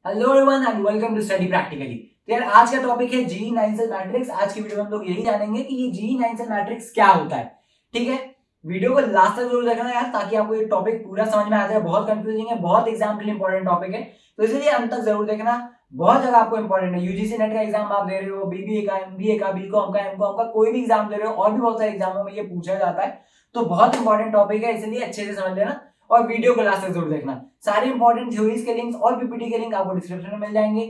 Hello everyone and welcome to study practically. तो यार आज का टॉपिक है जी नाइंसल मैट्रिक्स। आज की वीडियो में हम लोग यही जानेंगे कि ये जी नाइंसल मैट्रिक्स क्या होता है। ठीक है, वीडियो को लास्ट तक जरूर देखना यार, ताकि आपको ये टॉपिक पूरा समझ में आ जाए। बहुत कंफ्यूजिंग है, बहुत एग्जाम के लिए इंपॉर्टेंट टॉपिक है, तो इसलिए अंत तक जरूर देखना। बहुत जगह आपको इंपॉर्टेंट है। यूजीसी नेट का एग्जाम आप दे रहे हो, बीबीए का, एमबीए का, बीकॉम का, एमकॉम का, कोई भी एग्जाम दे रहे हो, और भी बहुत सारे एग्जामों में ये पूछा जाता है। तो बहुत इंपॉर्टेंट टॉपिक है, इसलिए अच्छे से समझ लेना और वीडियो को लास्ट तक जरूर देखना। सारी इंपॉर्टेंट थ्योरीज के लिंक्स और पीपीटी के लिंक आपको डिस्क्रिप्शन में मिल जाएंगे।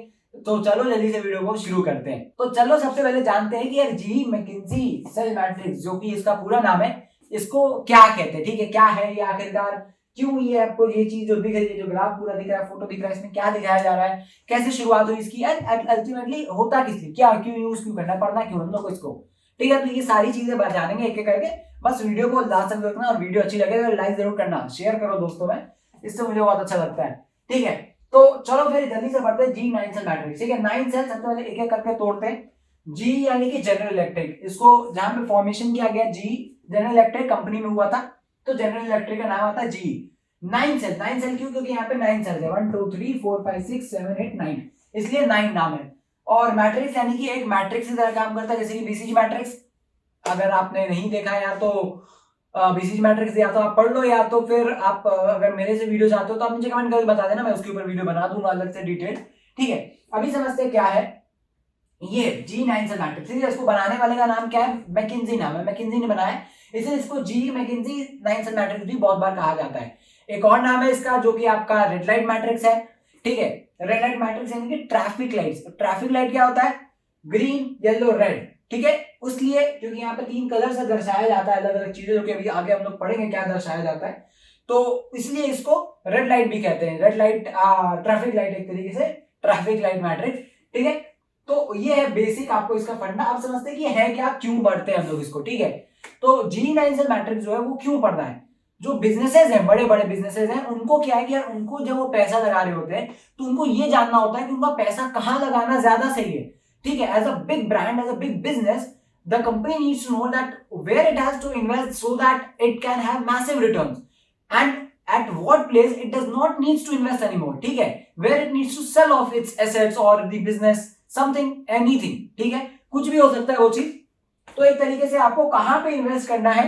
तो चलो जल्दी से वीडियो को शुरू करते हैं। तो चलो सबसे पहले जानते हैं कि यार जी मैकिंजी सेल मैट्रिक्स, जो कि इसका पूरा नाम है, इसको क्या कहते हैं। ठीक है, क्या है ये आखिरकार, क्यों ये आपको ये चीज जो दिख रही है, जो ग्राफ पूरा दिख रहा है, फोटो दिख रहा है, इसमें क्या दिखाया जा रहा है, कैसे शुरुआत हुई इसकी, अल्टीमेटली होता किस लिए, क्या क्यों यूज क्यों करना, पढ़ना क्यों हम लोग को इसको। ठीक है, तो ये सारी चीजें जानेंगे एक एक करके। बस वीडियो को लास्ट तक देखना, और वीडियो अच्छी लगे तो लाइक जरूर करना, शेयर करो दोस्तों में, इससे मुझे बहुत अच्छा लगता है। ठीक है, तो चलो फिर जल्दी से पढ़ते हैं जी नाइन सेल मैट्रिक्स। ठीक है, 9 सेल सबसे पहले एक एक करके तोड़ते हैं। जी यानी कि जनरल इलेक्ट्रिक, इसको जहां पे फॉर्मेशन किया गया जी जनरल इलेक्ट्रिक कंपनी में हुआ था, तो जनरल इलेक्ट्रिक का नाम आता है जी। 9 सेल क्यों, क्योंकि यहाँ पे 9 सेल है, 1 2 3 4 5 6 7 8 9, इसलिए 9 नाम है। और मैट्रिक्स यानी कि एक मैट्रिक्स की तरह काम करता है, जैसे कि बीसीजी मैट्रिक्स। अगर आपने नहीं देखा है यार, तो बीसीजी मैट्रिक्स या तो आप पढ़ लो, या तो फिर आप अगर मेरे से वीडियो चाहते हो तो आप मुझे कमेंट करके बता देना, मैं उसके ऊपर वीडियो बना दूंगा अलग से डिटेल। ठीक है, अभी समझते हैं क्या है ये जी नाइन सेल मैट्रिक्स। इसको बनाने वाले का नाम क्या है, मैकिंजी नाम है, मैकिंजी ने बनाया, इसलिए इसको जी मैकिंजी नाइन सेल मैट्रिक्स भी बहुत बार कहा जाता है। एक और नाम है इसका, जो कि आपका रेड लाइट मैट्रिक्स है। ठीक है, रेड लाइट मैट्रिक्स यानी कि ट्रैफिक लाइट्स। ट्रैफिक लाइट क्या होता है, ग्रीन येलो रेड। ठीक है, उसलिए क्योंकि यहाँ पे 3 कलर से दर्शाया जाता है अलग अलग चीजें, जो कि अभी आगे हम लोग पढ़ेंगे क्या दर्शाया जाता है, तो इसलिए इसको रेड लाइट भी कहते हैं। रेड लाइट ट्रैफिक लाइट, एक तरीके से ट्रैफिक लाइट मैट्रिक्स। ठीक है, तो ये है बेसिक आपको इसका फंडा। आप समझते हैं कि है क्या, क्यों पढ़ते हैं हम लोग इसको। ठीक है, तो जी नाइन सेल मैट्रिक्स जो है वो क्यों पढ़ना है, जो बिजनेसेस हैं, बड़े बड़े बिजनेसेस हैं, उनको क्या है कि यार उनको जब वो पैसा लगा रहे होते हैं तो उनको ये जानना होता है कि उनका पैसा कहां लगाना ज्यादा सही है। ठीक है, as a big brand, as a big business, the company needs to know that where it has to invest so that it can have massive returns, and at what place it does not needs to invest anymore. ठीक है, where it needs to sell off its assets or the business, something, anything. ठीक है, कुछ भी हो सकता है वो चीज। तो एक तरीके से आपको कहां पे इन्वेस्ट करना है,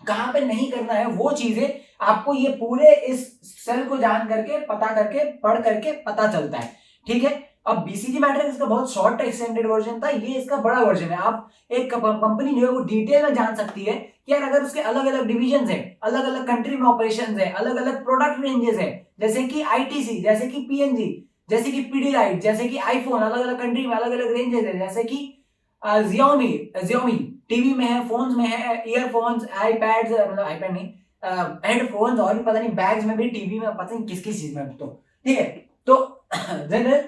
कहां पे नहीं करना है, वो चीजें आपको ये पूरे इस सेल को जान करके, पता करके, पढ़ करके पता चलता है। ठीक है, अब बीसीजी मैट्रिक्स इसका बहुत शॉर्ट एक्सटेंडेड वर्जन था, ये इसका बड़ा वर्जन है। आप एक कंपनी जो है वो डिटेल में जान सकती है कि यार अगर उसके अलग अलग डिविजन है, अलग अलग कंट्री में ऑपरेशन है, अलग अलग प्रोडक्ट रेंजेस है, जैसे कि आईटीसी, जैसे कि पीएनजी, जैसे कि पीडीलाइट, जैसे कि आईफोन, अलग अलग कंट्री में अलग अलग रेंजेस है, जैसे कि जियोमी टीवी में है, फोन्स में है, ईयरफोन्स, आईपैड्स, मतलब आईपैड नहीं, हेडफोन्स, और भी पता नहीं बैग्स में भी, टीवी में, पता नहीं किस किस चीज में। तो ठीक है, तो जनरल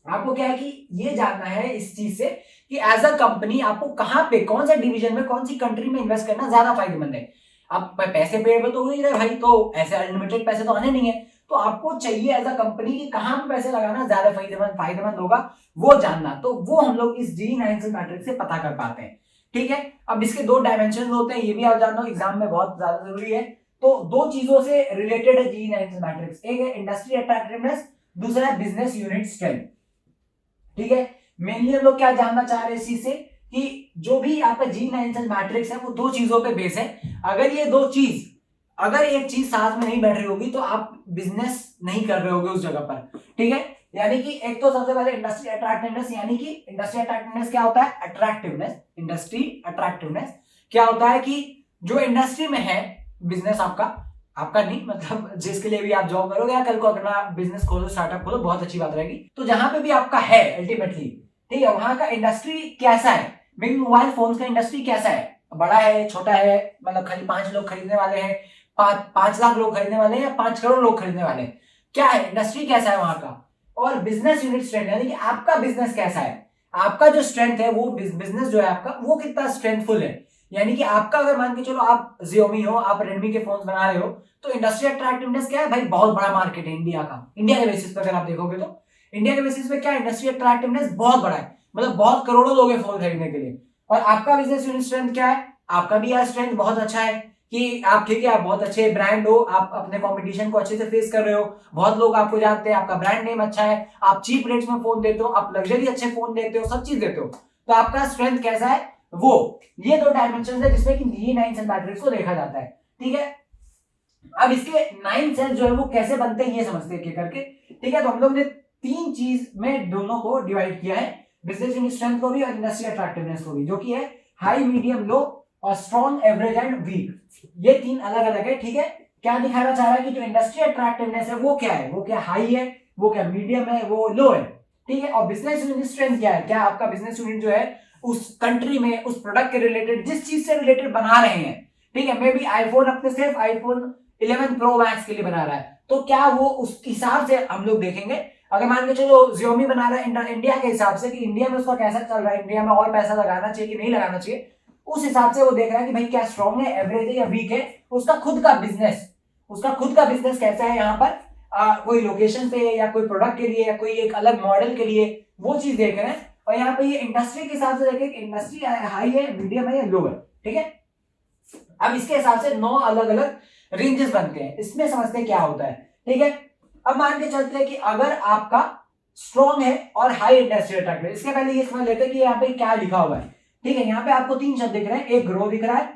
आपको क्या है कि ये जानना है इस चीज से कि एज अ कंपनी आपको कहां पे, कौन सा डिवीजन में, कौन सी कंट्री में इन्वेस्ट करना ज्यादा फायदेमंद है। आप पैसे पेड़ पे तो हो ही रहे भाई, तो ऐसे अनलिमिटेड पैसे तो आने नहीं है, तो आपको चाहिए एज अ कंपनी कि कहां पे पैसे लगाना ज्यादा फायदेमंद होगा, वो जानना। तो वो हम लोग इस जी नाइन सेल मैट्रिक्स से पता कर पाते हैं। ठीक है, अब इसके 2 डायमेंशन होते हैं, ये भी आप जानना, एग्जाम में बहुत ज्यादा जरूरी है। तो 2 चीजों से रिलेटेड है जी नाइन सेल मैट्रिक्स, एक है इंडस्ट्री अट्रैक्टिवनेस, दूसरा है बिजनेस यूनिट स्ट्रेंथ। ठीक है, मेनली हम लोग क्या जानना चाह रहे हैं इस चीज से कि जो भी आपका जी नाइन सेल मैट्रिक्स है वो 2 चीजों पे बेस है। अगर ये 2 चीज, अगर एक चीज साथ में नहीं बैठ रही होगी तो आप बिजनेस नहीं कर रहे होगे उस जगह पर। ठीक है, यानी कि एक तो सबसे पहले इंडस्ट्री अट्रैक्टिवनेस, यानी कि इंडस्ट्री अट्रैक्टिवनेस क्या होता है, अट्रैक्टिवनेस, इंडस्ट्री अट्रैक्टिवनेस क्या होता है कि जो इंडस्ट्री में है बिजनेस आपका, आपका नहीं मतलब जिसके लिए भी आप जॉब करोगे या कल को अपना बिजनेस खोलो, स्टार्टअप खोलो, बहुत अच्छी बात रहेगी, तो जहां पे भी आपका है अल्टीमेटली, ठीक है, वहां का इंडस्ट्री कैसा है। मेरी मोबाइल फोन्स का इंडस्ट्री कैसा है, बड़ा है, छोटा है, मतलब खाली 5 लोग खरीदने वाले हैं, 5 लाख लोग खरीदने वाले हैं, या 5 करोड़ लोग खरीदने वाले हैं, क्या है इंडस्ट्री, कैसा है वहां का। और बिजनेस यूनिट स्ट्रेंथ, यानी कि आपका बिजनेस कैसा है, आपका जो स्ट्रेंथ है, वो बिजनेस जो है आपका, वो कितना स्ट्रेंथफुल है। यानी कि आपका अगर मान के चलो आप जियोमी हो, आप रेडमी के फोन बना रहे हो, तो इंडस्ट्री अट्रैक्टिवनेस क्या है भाई, बहुत बड़ा मार्केट है इंडिया का। इंडिया के बेसिस पर अगर आप देखोगे तो इंडिया के बेसिस पे क्या इंडस्ट्री अट्रैक्टिवनेस बहुत बड़ा है, मतलब बहुत करोड़ों लोग हैं फोन खरीदने के लिए। और आपका बिजनेस यूनिट स्ट्रेंथ क्या है, आपका भी यार स्ट्रेंथ बहुत अच्छा है, कि आप ठीक है, आप बहुत अच्छे ब्रांड हो, आप अपने कंपटीशन को अच्छे से फेस कर रहे हो, बहुत लोग आपको जानते हैं, आपका ब्रांड नेम अच्छा है, आप चीप रेट्स में फोन देते हो, आप लग्जरी अच्छे फोन देते हो, सब चीज देते हो, तो आपका स्ट्रेंथ कैसा है वो, ये दो डायमेंशन है जिसमें कि ये 9 सेल मैट्रिक्स को देखा जाता है। ठीक है, अब इसके 9 सेल्स जो है वो कैसे बनते हैं ये समझते हैं करके। ठीक है, तो हम लोग ने 3 चीज में दोनों को डिवाइड किया है, बिजनेस यूनिट स्ट्रेंथ को भी और इंडस्ट्री अट्रैक्टिवनेस को भी, जो कि है हाई, मीडियम, लो और स्ट्रॉन्ग, एवरेज एंड वीक। ये 3 अलग अलग है। ठीक है, क्या दिखाना चाह रहा है कि जो इंडस्ट्री अट्रैक्टिवनेस है वो क्या है, वो क्या हाई है, वो क्या मीडियम है, वो लो है। ठीक है, और बिजनेस यूनिट स्ट्रेंथ क्या है, क्या आपका बिजनेस यूनिट जो है उस कंट्री में उस प्रोडक्ट के रिलेटेड, जिस चीज से रिलेटेड बना रहे हैं, ठीक है, मे बी आईफोन अपने सिर्फ आईफोन 11 प्रो मैक्स के लिए बना रहा है, तो क्या वो उस हिसाब से हम लोग देखेंगे। अगर मान के चलो Xiaomi बना रहा है इंडिया के हिसाब से कि इंडिया में उसका कैसा चल रहा है, इंडिया में और पैसा लगाना चाहिए कि नहीं लगाना चाहिए, उस हिसाब से वो देख रहा है कि भाई क्या स्ट्रॉन्ग है, एवरेज है या वीक है, उसका खुद का बिजनेस, कैसा है यहाँ पर, कोई लोकेशन पे या कोई प्रोडक्ट के लिए या कोई एक अलग मॉडल के लिए, वो चीज देख रहे हैं। और यहाँ पे ये इंडस्ट्री के हिसाब से देखें, इंडस्ट्री हाई है, मीडियम है या लो है। ठीक है, अब इसके हिसाब से 9 अलग अलग रेंजेस बनते हैं, इसमें समझते हैं क्या होता है। ठीक है, अब मान के चलते हैं कि अगर आपका स्ट्रॉन्ग है और हाई इंडस्ट्रियल अट्रैक्टिव, इसके पहले ये समझ लेते हैं कि यहाँ पे क्या लिखा हुआ है। ठीक है, यहाँ पे आपको 3 शब्द दिख रहे हैं, एक ग्रो दिख रहा है,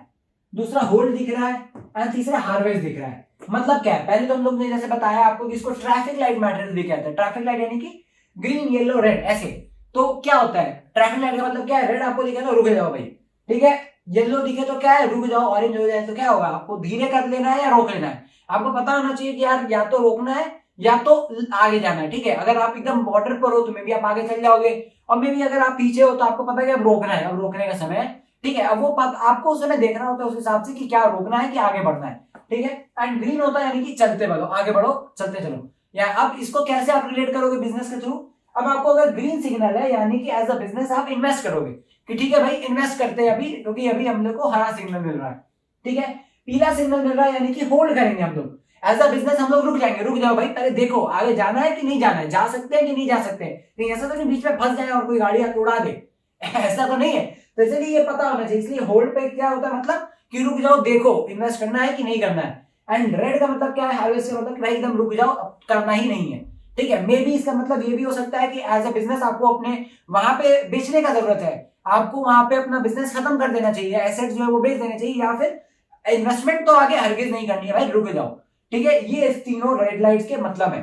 दूसरा होल्ड दिख रहा है और तीसरा हार्वेस्ट दिख रहा है। मतलब क्या है, पहले तो हम लोग ने जैसे बताया आपको कि इसको ट्रैफिक लाइट मैट्रिक्स भी कहते हैं। ट्रैफिक लाइट यानी कि ग्रीन, येलो, रेड, ऐसे। तो क्या होता है ट्रैफिक लाइट का मतलब क्या है, रेड आपको दिखे तो रुक जाओ भाई, ठीक है, येलो दिखे तो क्या है रुक जाओ, ऑरेंज हो जाए तो क्या होगा, आपको धीरे कर लेना है या रोक लेना है। आपको पता होना चाहिए कि यार या तो रोकना है या तो आगे जाना है। ठीक है, अगर आप एकदम बॉर्डर पर हो तो मे भी आप आगे चल जाओगे, और मे भी अगर आप पीछे हो तो आपको पता है कि अब रोकना है, अब रोकने का समय है। ठीक है, अब वो आपको उस समय देखना होता है उस हिसाब से कि क्या रोकना है कि आगे बढ़ना है। ठीक है, एंड ग्रीन होता है यानी कि चलते बढ़ो, आगे बढ़ो, चलते चलो। या अब इसको कैसे आप रिलेट करोगे बिजनेस के थ्रू, अब आपको अगर ग्रीन सिग्नल है यानी कि एज अ बिजनेस आप इन्वेस्ट करोगे कि ठीक है भाई इन्वेस्ट करते हैं अभी, क्योंकि अभी हम लोग को हरा सिग्नल मिल रहा है। ठीक है, पीला सिग्नल मिल रहा है यानी कि होल्ड करेंगे हम लोग, एज अ बिजनेस हम लोग रुक जाएंगे, रुक जाओ भाई पहले देखो आगे जाना है कि नहीं जाना है, जा सकते हैं कि नहीं जा सकते हैं, कहीं ऐसा तो नहीं बीच में फंस जाए और कोई गाड़ी आके उड़ा दे ऐसा तो नहीं है। तो इसलिए ये पता होना चाहिए, इसलिए होल्ड पे क्या होता है मतलब कि रुक जाओ, देखो इन्वेस्ट करना है कि नहीं करना है। एंड रेड का मतलब क्या है, हार्वेस्ट का मतलब कि भाई एकदम रुक जाओ, करना ही नहीं है। ठीक है, मे बी इसका मतलब ये भी हो सकता है कि एज अ बिजनेस आपको अपने वहां पे बेचने का जरूरत है, आपको वहां पे अपना बिजनेस खत्म कर देना चाहिए, एसेट्स जो है वो बेच देने चाहिए, या फिर इन्वेस्टमेंट तो आगे हरगिज नहीं करनी है भाई, रुक जाओ। ठीक है, ये इस तीनों रेड लाइट्स के मतलब है।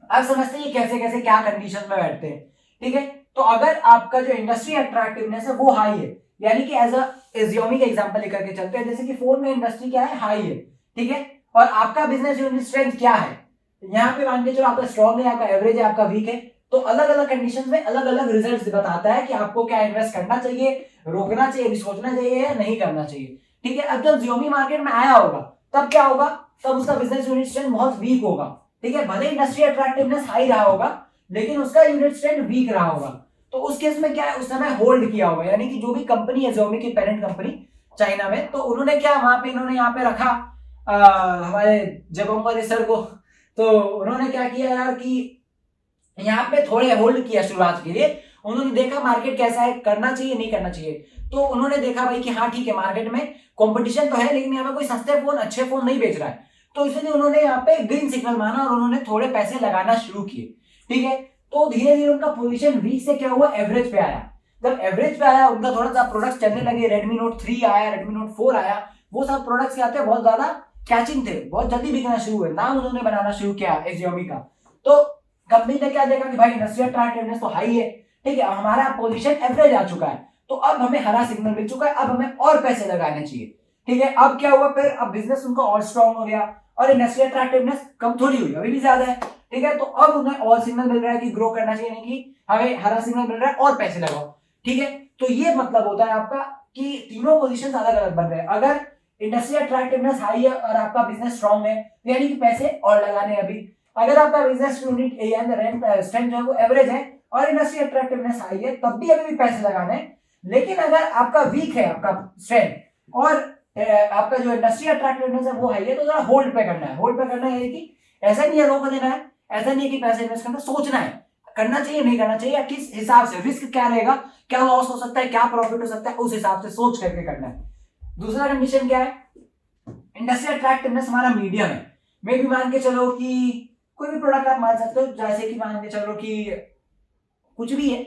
अब समझते हैं कैसे कैसे क्या कंडीशन में बैठते हैं। ठीक है, तो अगर आपका जो इंडस्ट्री अट्रैक्टिवनेस है वो हाई है, यानी कि एज अ Xiaomi का एग्जांपल लेकर के चलते हैं, जैसे कि फोन में इंडस्ट्री क्या है, हाई है। ठीक है, और आपका बिजनेस यूनिट स्ट्रेंथ क्या है, यहाँ पे मान के चलो आपका स्ट्रॉन्ग है, आपका एवरेज है, आपका वीक है, तो अलग अलग कंडीशन में अलग अलग रिजल्ट्स बताता है कि आपको क्या इन्वेस्ट करना चाहिए, रोकना चाहिए, सोचना चाहिए या नहीं करना चाहिए। ठीक है, अब जब Xiaomi मार्केट में आया होगा तब क्या होगा, तब उसका बिजनेस यूनिट स्ट्रेंथ बहुत वीक होगा। ठीक है, भले इंडस्ट्री अट्रैक्टिवनेस हाई रहा होगा लेकिन उसका यूनिट स्ट्रेंथ वीक रहा होगा, तो उस केस में क्या है, उस समय होल्ड किया होगा, यानी कि जो भी कंपनी है Xiaomi की पेरेंट कंपनी चाइना में, तो उन्होंने क्या वहां पे इन्होंने यहाँ पे रखा हमारे जगोंग सर को, तो उन्होंने क्या किया यार कि यहाँ पे थोड़े होल्ड किया शुरुआत के लिए, उन्होंने देखा मार्केट कैसा है, करना चाहिए नहीं करना चाहिए, तो उन्होंने देखा भाई कि हाँ ठीक है मार्केट में कंपटीशन तो है लेकिन यहाँ पे कोई सस्ते फोन अच्छे फोन नहीं बेच रहा है, तो इसलिए उन्होंने यहाँ पे ग्रीन सिग्नल माना और उन्होंने थोड़े पैसे लगाना शुरू किए। ठीक है, तो धीरे धीरे उनका पोजीशन वीक से क्या हुआ, एवरेज पे आया। जब एवरेज पे आया उनका थोड़ा सा प्रोडक्ट चलने लगे, रेडमी नोट 3 आया, रेडमी नोट 4 आया, वो सब प्रोडक्ट्स क्या थे, बहुत ज्यादा कैचिंग थे, बहुत जल्दी बिकना शुरू हुए, नाम उन्होंने बनाना शुरू किया Xiaomi का। तो कंपनी ने क्या देखा कि भाई इंडस्ट्री अट्रैक्टिवनेस तो हाई है, ठीक है, हमारा पोजीशन एवरेज आ चुका है, तो अब हमें हरा सिग्नल मिल चुका है, अब हमें और पैसे लगाने चाहिए। ठीक है, अब क्या हुआ फिर, अब बिजनेस उनका और स्ट्रांग हो गया और इंडस्ट्री अट्रैक्टिवनेस कम थोड़ी हुई, अभी भी ज्यादा है। ठीक है, तो अब उन्हें और सिग्नल मिल रहा है कि ग्रो करना चाहिए, नहीं कि हमें हरा सिग्नल मिल रहा है और पैसे लगाओ। ठीक है, तो ये मतलब होता है आपका कि तीनों पोजीशन अलग अलग बन रहे हैं। अगर इंडस्ट्री अट्रैक्टिवनेस हाई है और आपका बिजनेस स्ट्रांग है तो यानी कि पैसे और लगाने हैं अभी। अगर आपका बिजनेस यूनिट स्ट्रेंथ जो है वो एवरेज है और इंडस्ट्री अट्रैक्टिवनेस हाई है तब भी अभी भी पैसे लगाने हैं। लेकिन अगर आपका वीक है आपका स्ट्रेंथ और आपका जो इंडस्ट्री अट्रैक्टिवनेस है वो हाई है, तो जरा होल्ड पे करना है। होल्ड पे करना है कि ऐसा नहीं है रोक देना है, ऐसा नहीं है कि पैसे इन्वेस्ट करना, सोचना है करना चाहिए नहीं करना चाहिए, किस हिसाब से, रिस्क क्या रहेगा, क्या लॉस हो सकता है, क्या प्रॉफिट हो सकता है, उस हिसाब से सोच करके करना है। दूसरा कंडीशन क्या है, इंडस्ट्री अट्रैक्टिवनेस हमारा मीडियम है। मे भी मान के चलो कि कोई भी प्रोडक्ट आप मान सकते हो, जैसे कि मान के चलो कि कुछ भी है,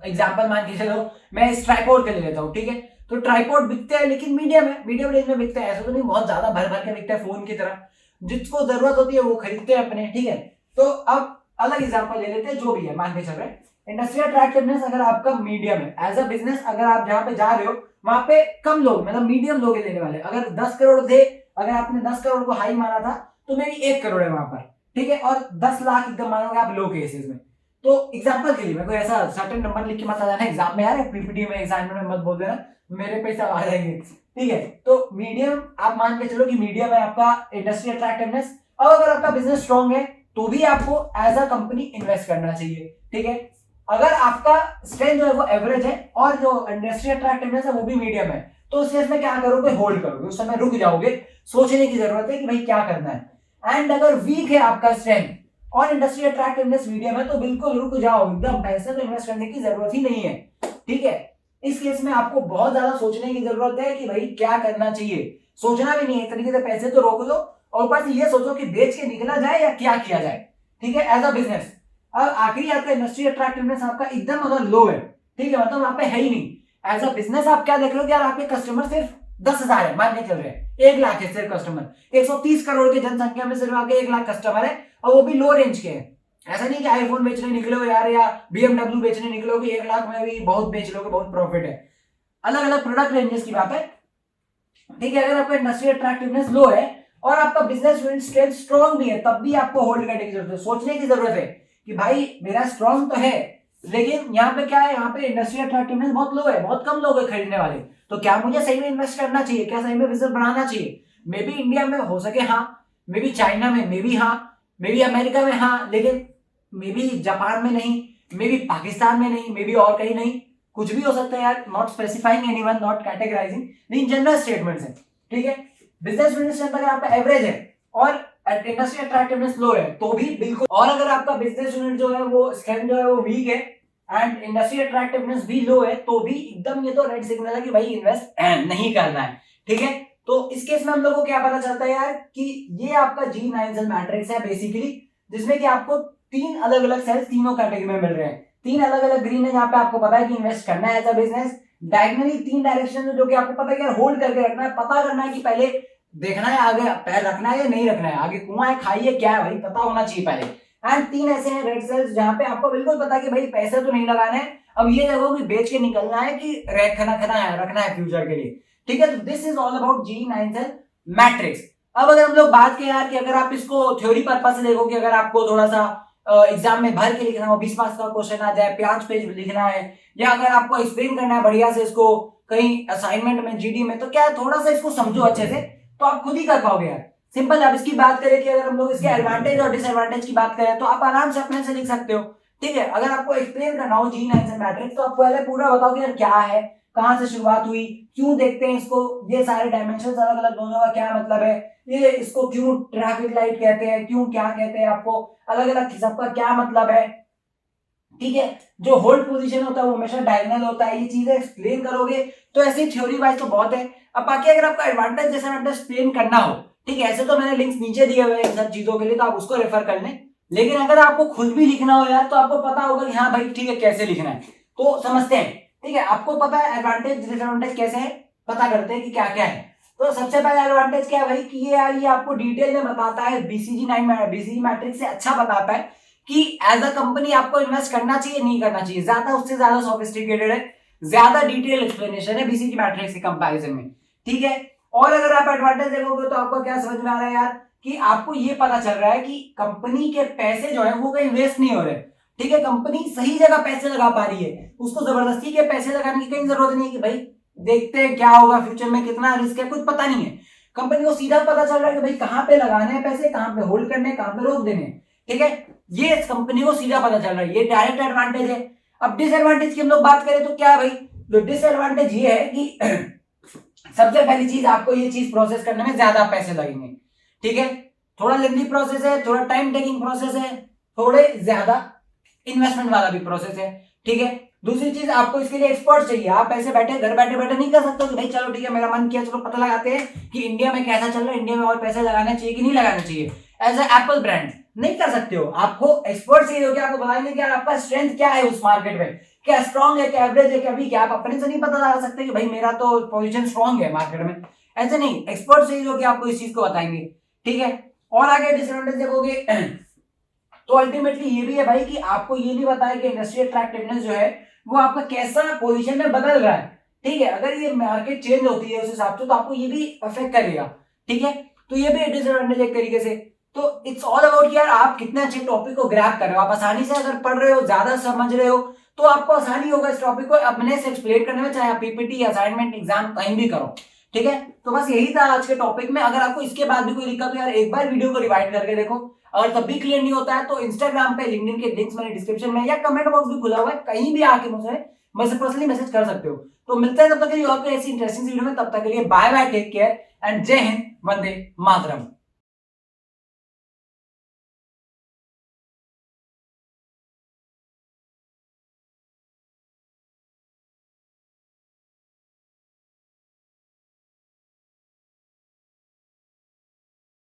एग्जांपल मान के चलो मैं इस ट्राइपॉड के ले लेता हूँ, ठीक है। तो ट्राइपॉड बिकते हैं लेकिन मीडियम है, मीडियम रेंज में बिकते हैं, ऐसा तो नहीं बहुत ज्यादा भर भर के बिकता है फोन की तरह। जिसको जरूरत होती है वो खरीदते हैं अपने, ठीक है। तो अब अलग एग्जांपल ले लेते हैं, जो भी है मान के चल रहे हैं। इंडस्ट्री अट्रैक्टिवनेस अगर आपका मीडियम है, एज अ बिजनेस अगर आप जहां पे जा रहे हो वहां पे कम लोग, मतलब मीडियम लोग लेने वाले, अगर 10 करोड़ थे, अगर आपने 10 करोड़ को हाई माना था तो मेरी 1 करोड़ है वहां पर, ठीक है, और 10 लाख एकदम मानोगे आप लो केसेस में। तो एग्जांपल के लिए मैं कोई ऐसा सर्टेन नंबर लिख के मत आ जाना एग्जाम में यार, पीपीटी में असाइनमेंट में मत बोल देना, मेरे पैसे आ जाएंगे, ठीक है। तो मीडियम आप मान के चलो कि मीडियम है आपका इंडस्ट्री अट्रैक्टिवनेस। अब अगर आपका बिजनेस स्ट्रॉन्ग है तो भी आपको एज अ कंपनी इन्वेस्ट करना चाहिए, ठीक है। अगर आपका स्ट्रेंथ जो है वो एवरेज है और जो इंडस्ट्री अट्रैक्टिवनेस है वो भी मीडियम है, तो उस केस में क्या करोगे, होल्ड करोगे, उस समय रुक जाओगे, सोचने की जरूरत है कि भाई क्या करना है। एंड अगर वीक है आपका स्ट्रेंथ और इंडस्ट्री अट्रैक्टिवनेस मीडियम है तो बिल्कुल रुक जाओ, एकदम पैसे तो इन्वेस्ट करने की जरूरत ही नहीं है, ठीक है। इस केस में आपको बहुत ज्यादा सोचने की जरूरत है कि भाई क्या करना चाहिए, सोचना भी नहीं है, एक तरीके से पैसे तो रोक दो और ऊपर से ये सोचो कि बेच के निकला जाए या क्या किया जाए, ठीक है, एज अ बिजनेस। अब आखिरी आपका इंडस्ट्री अट्रैक्टिवनेस आपका एकदम अगर लो है, ठीक है, मतलब वहां पे है ही नहीं, एज अ बिजनेस आप क्या देख रहे हो कि यार आपके कस्टमर सिर्फ 10,000 है, मान के चल रहे हैं 1 लाख है सिर्फ कस्टमर, 130 करोड़ की जनसंख्या में सिर्फ आपके 1 लाख कस्टमर है, और वो भी लो रेंज के हैं। ऐसा नहीं कि आईफोन बेचने निकले हो यार या BMW बेचने निकले हो कि 1 लाख में भी बहुत बेच लोगे, बहुत प्रॉफिट है, अलग अलग प्रोडक्ट रेंजेस की बात है, ठीक है। अगर आपका इंडस्ट्री अट्रैक्टिवनेस लो है और आपका बिजनेस स्ट्रेंथ स्ट्रॉन्ग भी है, तब भी आपको होल्ड करने की जरूरत है, सोचने की जरूरत है कि भाई मेरा स्ट्रॉन्ग तो है लेकिन यहाँ पे क्या है, यहाँ पे इंडस्ट्री अट्रैक्टिवनेस बहुत लो है, बहुत कम लोग है खरीदने वाले, तो क्या मुझे सही में इन्वेस्ट करना चाहिए, क्या सही में बिजनेस बढ़ाना चाहिए। मे बी इंडिया में हो सके हाँ, मे बी चाइना में मे बी हाँ, मे बी अमेरिका में हाँ, लेकिन मे बी जापान में नहीं, मे बी पाकिस्तान में नहीं, मे बी और कहीं नहीं, कुछ भी हो सकता है यार, not specifying anyone, not categorising, लेकिन जनरल स्टेटमेंट्स है, ठीक है। बिजनेस स्ट्रेंथ अगर आपका एवरेज है और इंडस्ट्री अट्रैक्टिवनेस लो है तो भी बिल्कुल, और अगर आपका बिजनेस यूनिट जो है वो स्ट्रेंथ जो है वो वीक है एंड इंडस्ट्री अट्रैक्टिवनेस भी लो है तो भी एकदम ये तो रेड सिग्नल है कि भाई इन्वेस्ट नहीं करना है, ठीक है। तो इस केस में हम लोगों को क्या पता चलता है यार कि ये आपका G9 मैट्रिक्स है बेसिकली, जिसमें कि आपको 3 अलग अलग सेल्स तीनों कैटेगरी में मिल रहे हैं, 3 अलग अलग ग्रीन है जहां पे आपको पता है कि इन्वेस्ट करना है as a business, diagonally 3 direction में जो कि आपको पता है कि होल्ड करके रखना है, पता करना है कि पहले देखना है आगे पैर रखना है या नहीं रखना है, आगे कुआं है खाई है क्या है भाई, पता होना चाहिए पहले। एंड 3 ऐसे हैं रेड सेल्स जहां पे आपको बिल्कुल पता है कि भाई पैसे तो नहीं लगाने हैं, अब ये देखो कि बेच के निकलना है कि रखना है फ्यूचर के लिए, ठीक है। तो this is all about G9 matrix. अब अगर हम लोग बात करें यार कि अगर आप इसको थ्योरी पर्पज से देखो कि अगर आपको थोड़ा सा एग्जाम में भर के लिखना हो, 20 मार्क्स का क्वेश्चन आ जाए, 5 पेज लिखना है, या अगर आपको एक्सप्लेन करना है बढ़िया से इसको कहीं असाइनमेंट में GD में, तो क्या है थोड़ा सा इसको समझो अच्छे से तो आप खुद ही कर पाओगे यार, सिंपल। अब इसकी बात करें कि अगर हम लोग इसके एडवांटेज और डिसएडवांटेज की बात करें तो आप आराम से अपने से लिख सकते हो, ठीक है। अगर आपको एक्सप्लेन करना हो G9 मैट्रिक्स तो आप पहले पूरा बताओ कि यार क्या है, कहां से शुरुआत हुई, क्यों देखते हैं इसको, ये सारे डायमेंशन अलग अलग दोनों का क्या मतलब है, ये इसको क्यों ट्रैफिक लाइट कहते हैं, क्यों क्या कहते हैं, आपको अलग अलग सबका क्या मतलब है, ठीक है। जो होल्ड पोजीशन होता है वो हमेशा डायगोनल होता है, ये चीजें एक्सप्लेन करोगे तो ऐसे थ्योरी वाइज तो बहुत है। अब बाकी अगर आपका एडवांटेज डिसएडवांटेज एक्सप्लेन करना हो, ठीक है, ऐसे तो मैंने लिंक्स नीचे दिए हुए हैं इन सब चीजों के लिए, तो आप उसको रेफर कर लें, लेकिन अगर आपको खुद भी लिखना हो यार तो आपको पता होगा कि हाँ भाई ठीक है कैसे लिखना है, तो समझते हैं, ठीक है। आपको पता है एडवांटेज डिसएडवांटेज कैसे है, पता करते हैं कि क्या क्या है। तो सबसे पहला एडवांटेज क्या है भाई कि ये यार ये आपको डिटेल में बताता है, BCG मैट्रिक्स से अच्छा बताता है कि एज अ कंपनी आपको इन्वेस्ट करना चाहिए नहीं करना चाहिए, ज्यादा उससे ज्यादा सोफिस्टिकेटेड है, ज्यादा डिटेल एक्सप्लेनेशन है BCG मैट्रिक्स के कंपैरिजन में, ठीक है। और अगर आप एडवांटेज देखोगे तो आपको क्या समझ में आ रहा है यार कि आपको ये पता चल रहा है कि कंपनी के पैसे जो है वो कहीं वेस्ट नहीं हो रहे, ठीक है, कंपनी सही जगह पैसे लगा पा रही है, उसको जबरदस्ती के पैसे लगाने की कहीं जरूरत नहीं है कि भाई देखते हैं क्या होगा फ्यूचर में, कितना रिस्क है कुछ पता नहीं है, कंपनी को सीधा पता चल रहा है कि भाई कहां पे लगाने हैं पैसे, कहां पे होल्ड करने, कहां पे रोक देने, ठीक है। ये इस कंपनी को सीधा पता चल रहा है, ये डायरेक्ट एडवांटेज है। अब डिसएडवांटेज की हम लोग बात करें तो क्या है भाई, तो डिसएडवांटेज ये है कि सबसे पहली चीज आपको ये चीज प्रोसेस करने में ज्यादा पैसे लगेंगे, ठीक है, थोड़ा लेंथी प्रोसेस है, थोड़ा टाइम टेकिंग प्रोसेस है, थोड़े ज्यादा इन्वेस्टमेंट वाला भी प्रोसेस है, ठीक है। दूसरी चीज, आपको इसके लिए एक्सपर्ट चाहिए। आप ऐसे बैठे घर बैठे बैठे नहीं कर सकते कि भाई चलो ठीक है मेरा मन किया, चलो पता लगाते हैं कि इंडिया में कैसा चल रहा है, इंडिया में और पैसे लगाना चाहिए कि नहीं लगाना चाहिए। एज ए एप्पल ब्रांड नहीं कर सकते हो। आपको एक्सपर्ट चाहिए हो कि आपको बताएंगे कि आपका स्ट्रेंथ क्या है उस मार्केट में, क्या स्ट्रॉन्ग है, क्या एवरेज है, क्या वीक है। आप अपने से नहीं पता लगा सकते कि भाई मेरा तो पोजीशन स्ट्रॉन्ग है मार्केट में, ऐसे नहीं। एक्सपर्ट चाहिए जो कि आपको इस चीज को बताएंगे, ठीक है। और आगे डिसएडवांटेज देखोगे तो अल्टीमेटली ये भी है भाई कि आपको ये नहीं बताया कि इंडस्ट्री अट्रैक्टिवनेस जो है वो आपका कैसा पोजीशन में बदल रहा है, ठीक है। अगर ये मार्केट चेंज होती है उस हिसाब से तो आपको ये भी अफेक्ट करेगा, ठीक है। तो ये भी डिसएडवांटेज एक तरीके से। तो इट्स ऑल अबाउट यार आप कितने अच्छे टॉपिक को ग्रैब कर रहे हो। आप आसानी से अगर पढ़ रहे हो, ज्यादा समझ रहे हो, तो आपको आसानी होगा इस टॉपिक को अपने से एक्सप्लेन करने में, चाहे आप पीपीटी, असाइनमेंट, एग्जाम कहीं भी करो, ठीक है। तो बस यही था आज के टॉपिक में। अगर आपको इसके बाद भी कोई दिक्कत हो यार, एक बार वीडियो को रिवाइंड करके देखो। अगर तब भी क्लियर नहीं होता है तो इंस्टाग्राम पे, लिंक्डइन के लिंक्स मैंने डिस्क्रिप्शन में या कमेंट बॉक्स भी खुला हुआ है, कहीं भी आके मुझसे पर्सनली मैसेज कर सकते हो। तो मिलते हैं तब तक के लिए और कोई ऐसी इंटरेस्टिंग वीडियो में। तब तक के लिए bye bye, take care and Jai Hind, Vande Mataram.